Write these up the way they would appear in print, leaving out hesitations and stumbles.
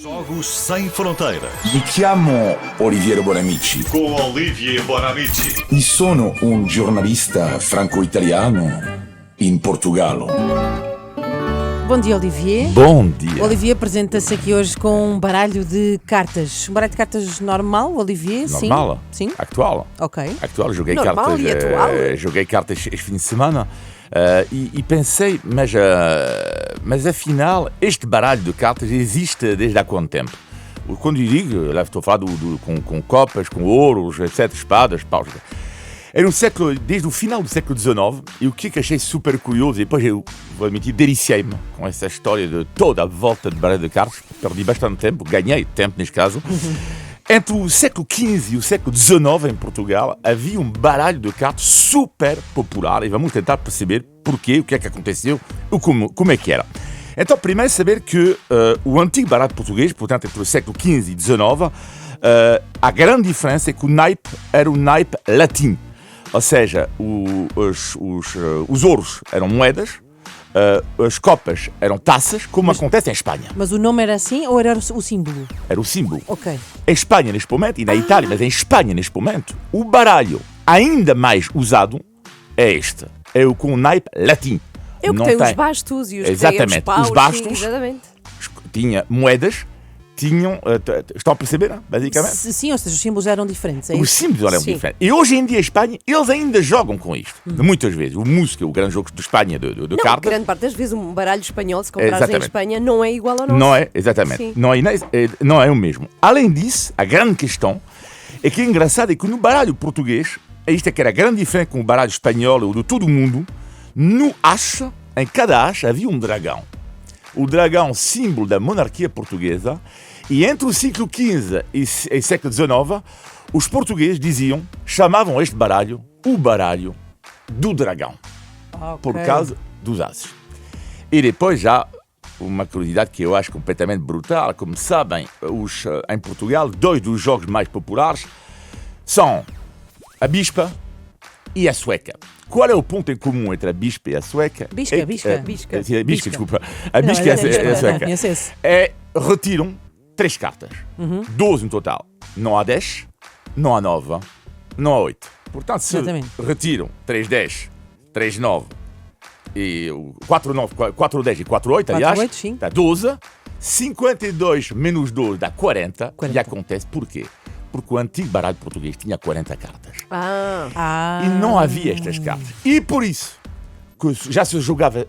Jogos Sem Fronteiras. Mi chiamo Oliviero Bonamici Com Olivier Bonamici. e sono un giornalista franco-italiano in Portogallo. Bom dia, Olivier. Bom dia. Olivier apresenta-se aqui hoje com um baralho de cartas. Um baralho de cartas normal, Olivier? Normal? Sim. Sim? Actual. Ok. Actual, joguei Normal cartas. e atual. Joguei cartas este fim de semana e pensei, mas afinal, este baralho de cartas existe desde há quanto tempo? Quando eu digo, lá estou a falar com copas, com ouros, etc., espadas, paus. É no século, desde o final do século XIX, e o que achei super curioso, e depois eu vou admitir, deliciei-me com essa história de toda a volta de baralho de cartas, perdi bastante tempo, ganhei tempo neste caso. Entre o século XV e o século XIX em Portugal, havia um baralho de cartas super popular, e vamos tentar perceber porquê, o que é que aconteceu, ou como é que era. Então, primeiro saber que o antigo baralho português, portanto entre o século XV e XIX, a grande diferença é que o naipe era o naipe latim. Ou seja, os ouros eram moedas, as copas eram taças, como acontece em Espanha. Mas o nome era assim ou era o símbolo? Era o símbolo. Ok. Em Espanha, neste momento, e na Itália, mas em Espanha, neste momento, o baralho ainda mais usado é este. É o com o naipe latim. É o que Não tem os bastos e os que têm Exatamente. os paus. Os bastos Sim, exatamente. tinha moedas, tinham... estão a perceber, basicamente? Sim, ou seja, os símbolos eram diferentes. É Os isso? símbolos eram Sim. diferentes. E hoje em dia, em Espanha, eles ainda jogam com isto. Muitas vezes. O Música, o grande jogo de Espanha de Não, cartas. grande parte das vezes um baralho espanhol, se comprares em Exatamente. Espanha, não é igual ao nosso. Não é, exatamente. Sim. Não é o mesmo. Além disso, a grande questão é que é engraçado é que no baralho português, isto é que era a grande diferença com o baralho espanhol ou de todo o mundo, no hacha, em cada hacha havia um dragão. O dragão, símbolo da monarquia portuguesa, e entre o século XV e o século XIX, os portugueses chamavam este baralho o baralho do dragão, por Ok. causa dos ases. E depois já uma curiosidade que eu acho completamente brutal, como sabem, em Portugal, dois dos jogos mais populares são a bispa e a sueca. Qual é o ponto em comum entre a bispa e a sueca? Bisca, É que- bisca. é- Bisca. é- bisca, desculpa. A Não, bisca e a não, sueca. conheço esse. Retiram 3 cartas. 12 no total. Não há 10, não há 9, não há 8. Portanto, se Exatamente. retiram 3 10, 3 9 e 4 9, 4 10 e 4 8, 4, aliás, 8, sim. dá 12. 52 menos 12 dá 40. 40. E acontece porquê? Porque o antigo baralho português tinha 40 cartas. Ah. E não havia estas cartas. E por isso que já se jogava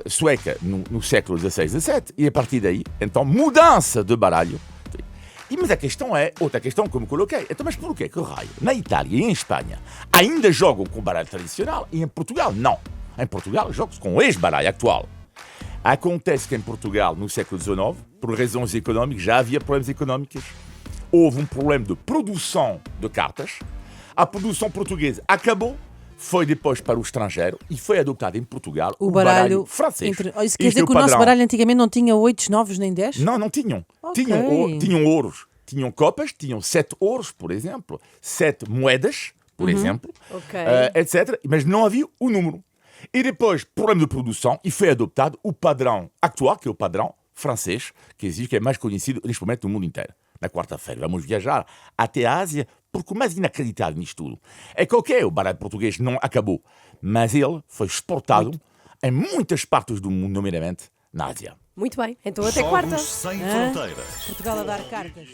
sueca no século XVI, XVII, e a partir daí, então, mudança de baralho. Mas a questão é, outra questão que eu me coloquei, então, mas porquê que raio? Na Itália e em Espanha ainda jogam com baralho tradicional e em Portugal não. Em Portugal jogam-se com este baralho atual. Acontece que em Portugal, no século XIX, por razões económicas, já havia problemas económicos. Houve um problema de produção de cartas. A produção portuguesa acabou, foi depois para o estrangeiro e foi adotado em Portugal O baralho francês. Isso quer Este dizer é que o nosso padrão. baralho antigamente não tinha 8, 9 nem 10? Não, não tinham. Ok. Tinham ouros, tinham copas, tinham 7 ouros, por exemplo, 7 moedas, por exemplo, Ok. etc. Mas não havia o número. E depois, problema de produção, e foi adoptado o padrão atual, que é o padrão francês, que existe, que é mais conhecido neste momento no mundo inteiro. Na quarta-feira vamos viajar até a Ásia, porque o mais inacreditável nisto tudo é que, ok, o baralho português não acabou, mas ele foi exportado em muitas partes do mundo, nomeadamente na Ásia. Muito bem. Então até Jogos quarta. Sem Fronteiras. Portugal a dar cartas.